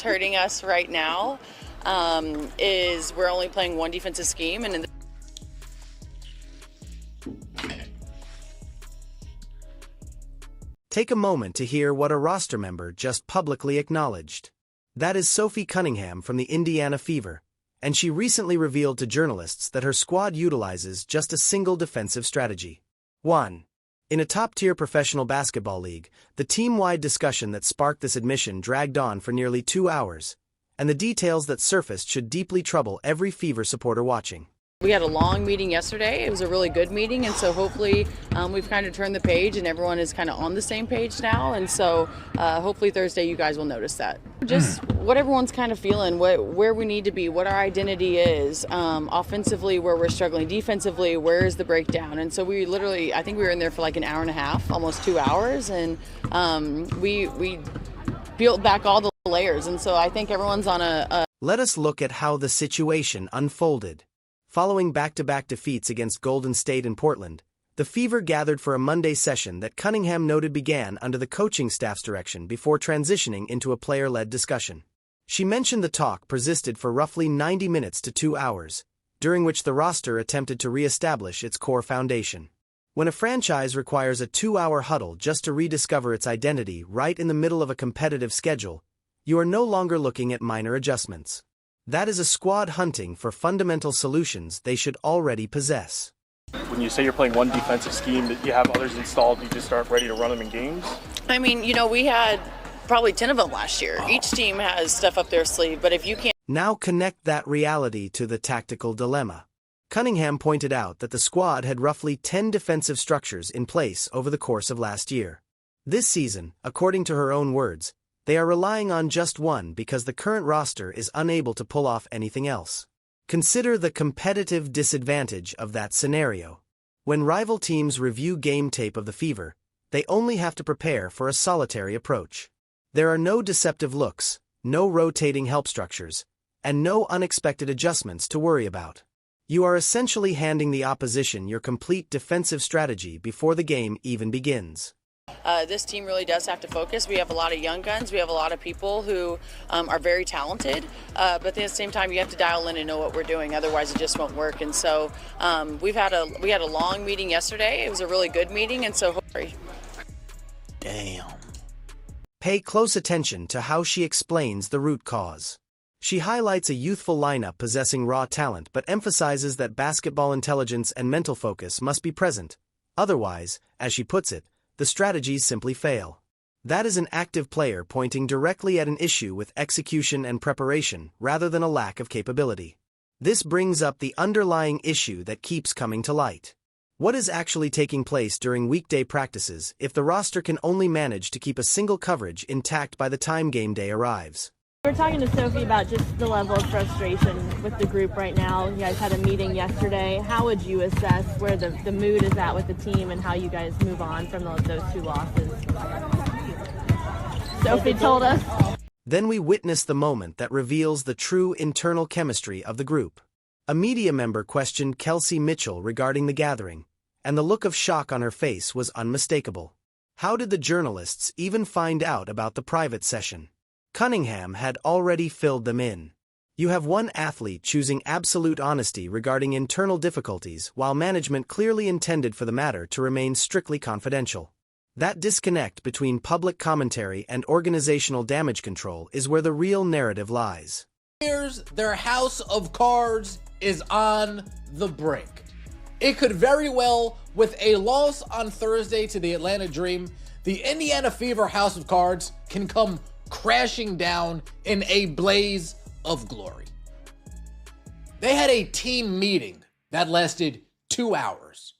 hurting us right now is we're only playing one defensive scheme, and Take a moment to hear what a roster member just publicly acknowledged. That is Sophie Cunningham from the Indiana Fever, and she recently revealed to journalists that her squad utilizes just a single defensive strategy. 1. In a top-tier professional basketball league, the team-wide discussion that sparked this admission dragged on for nearly 2 hours, and the details that surfaced should deeply trouble every Fever supporter watching. we had a long meeting yesterday. It was a really good meeting, and so hopefully we've kind of turned the page and everyone is kind of on the same page now, and so hopefully Thursday you guys will notice that. Just what everyone's kind of feeling, where we need to be, what our identity is, offensively where we're struggling, defensively where is the breakdown, and so we literally, I think we were in there for like an hour and a half, almost 2 hours, and we peeled back all the layers, and so I think everyone's on a Let us look at how the situation unfolded. Following back-to-back defeats against Golden State and Portland, the Fever gathered for a Monday session that Cunningham noted began under the coaching staff's direction before transitioning into a player-led discussion. She mentioned the talk persisted for roughly 90 minutes to 2 hours, during which the roster attempted to re-establish its core foundation. When a franchise requires a 2-hour huddle just to rediscover its identity right in the middle of a competitive schedule, you are no longer looking at minor adjustments. That is a squad hunting for fundamental solutions they should already possess. When you say you're playing one defensive scheme, that you have others installed, you just start ready to run them in games? I mean, we had probably 10 of them last year. Each team has stuff up their sleeve, but if you can't... Now connect that reality to the tactical dilemma. Cunningham pointed out that the squad had roughly 10 defensive structures in place over the course of last year. This season, according to her own words, they are relying on just one because the current roster is unable to pull off anything else. Consider the competitive disadvantage of that scenario. When rival teams review game tape of the Fever, they only have to prepare for a solitary approach. There are no deceptive looks, no rotating help structures, and no unexpected adjustments to worry about. You are essentially handing the opposition your complete defensive strategy before the game even begins. This team really does have to focus. We have a lot of young guns. We have a lot of people who are very talented, but at the same time, you have to dial in and know what we're doing. Otherwise, it just won't work. And so we had a long meeting yesterday. It was a really good meeting, and so Damn. Pay close attention to how she explains the root cause. She highlights a youthful lineup possessing raw talent but emphasizes that basketball intelligence and mental focus must be present. Otherwise, as she puts it, the strategies simply fail. That is an active player pointing directly at an issue with execution and preparation rather than a lack of capability. This brings up the underlying issue that keeps coming to light. What is actually taking place during weekday practices if the roster can only manage to keep a single coverage intact by the time game day arrives? We're talking to Sophie about just the level of frustration with the group right now. You guys had a meeting yesterday. How would you assess where the mood is at with the team and how you guys move on from those 2 losses? Sophie told us. Then we witness the moment that reveals the true internal chemistry of the group. A media member questioned Kelsey Mitchell regarding the gathering, and the look of shock on her face was unmistakable. How did the journalists even find out about the private session? Cunningham had already filled them in. You have one athlete choosing absolute honesty regarding internal difficulties while management clearly intended for the matter to remain strictly confidential. That disconnect between public commentary and organizational damage control is where the real narrative lies. Their house of cards is on the brink. It could very well, with a loss on Thursday to the Atlanta Dream, the Indiana Fever house of cards can come crashing down in a blaze of glory. They had a team meeting that lasted 2 hours.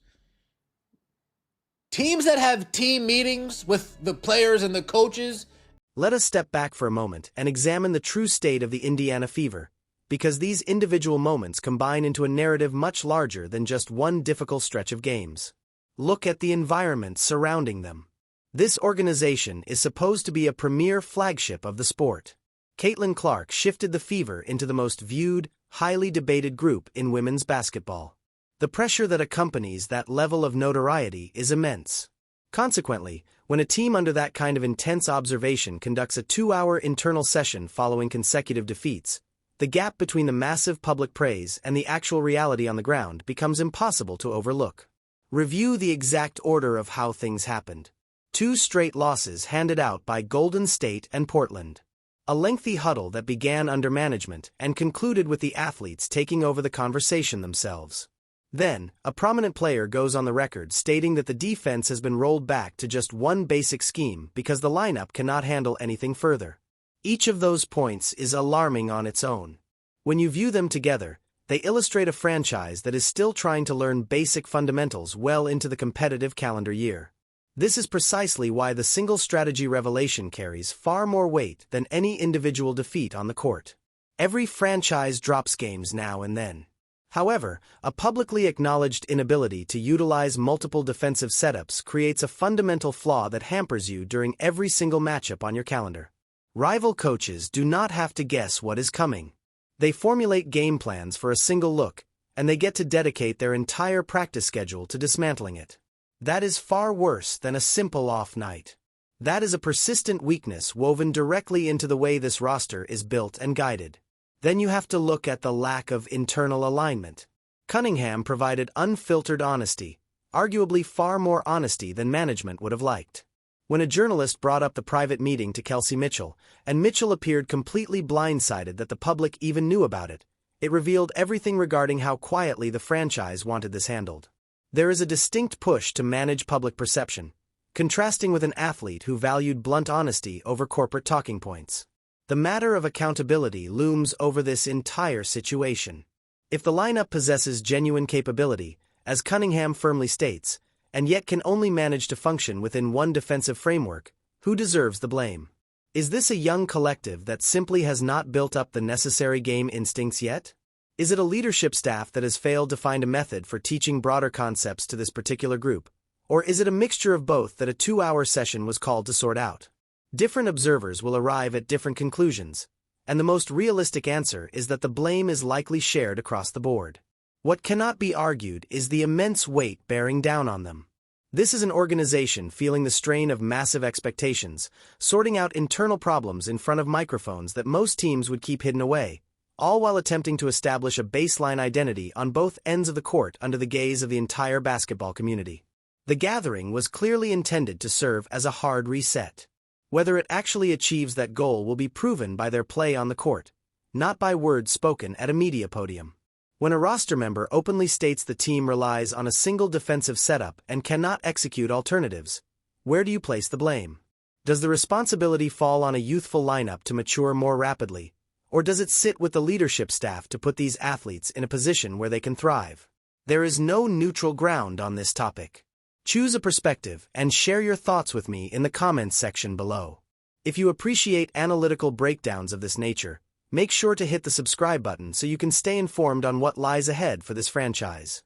Teams that have team meetings with the players and the coaches. Let us step back for a moment and examine the true state of the Indiana Fever, because these individual moments combine into a narrative much larger than just one difficult stretch of games. Look at the environment surrounding them. This organization is supposed to be a premier flagship of the sport. Caitlin Clark shifted the Fever into the most viewed, highly debated group in women's basketball. The pressure that accompanies that level of notoriety is immense. Consequently, when a team under that kind of intense observation conducts a 2-hour internal session following consecutive defeats, the gap between the massive public praise and the actual reality on the ground becomes impossible to overlook. Review the exact order of how things happened. 2 straight losses handed out by Golden State and Portland. A lengthy huddle that began under management and concluded with the athletes taking over the conversation themselves. Then, a prominent player goes on the record stating that the defense has been rolled back to just one basic scheme because the lineup cannot handle anything further. Each of those points is alarming on its own. When you view them together, they illustrate a franchise that is still trying to learn basic fundamentals well into the competitive calendar year. This is precisely why the single strategy revelation carries far more weight than any individual defeat on the court. Every franchise drops games now and then. However, a publicly acknowledged inability to utilize multiple defensive setups creates a fundamental flaw that hampers you during every single matchup on your calendar. Rival coaches do not have to guess what is coming. They formulate game plans for a single look, and they get to dedicate their entire practice schedule to dismantling it. That is far worse than a simple off night. That is a persistent weakness woven directly into the way this roster is built and guided. Then you have to look at the lack of internal alignment. Cunningham provided unfiltered honesty, arguably far more honesty than management would have liked. When a journalist brought up the private meeting to Kelsey Mitchell, and Mitchell appeared completely blindsided that the public even knew about it, it revealed everything regarding how quietly the franchise wanted this handled. There is a distinct push to manage public perception, contrasting with an athlete who valued blunt honesty over corporate talking points. The matter of accountability looms over this entire situation. If the lineup possesses genuine capability, as Cunningham firmly states, and yet can only manage to function within one defensive framework, who deserves the blame? Is this a young collective that simply has not built up the necessary game instincts yet? Is it a leadership staff that has failed to find a method for teaching broader concepts to this particular group? Or is it a mixture of both that a 2-hour session was called to sort out? Different observers will arrive at different conclusions, and the most realistic answer is that the blame is likely shared across the board. What cannot be argued is the immense weight bearing down on them. This is an organization feeling the strain of massive expectations, sorting out internal problems in front of microphones that most teams would keep hidden away, all while attempting to establish a baseline identity on both ends of the court under the gaze of the entire basketball community. The gathering was clearly intended to serve as a hard reset. Whether it actually achieves that goal will be proven by their play on the court, not by words spoken at a media podium. When a roster member openly states the team relies on a single defensive setup and cannot execute alternatives, where do you place the blame? Does the responsibility fall on a youthful lineup to mature more rapidly, or does it sit with the leadership staff to put these athletes in a position where they can thrive? There is no neutral ground on this topic. Choose a perspective and share your thoughts with me in the comments section below. If you appreciate analytical breakdowns of this nature, make sure to hit the subscribe button so you can stay informed on what lies ahead for this franchise.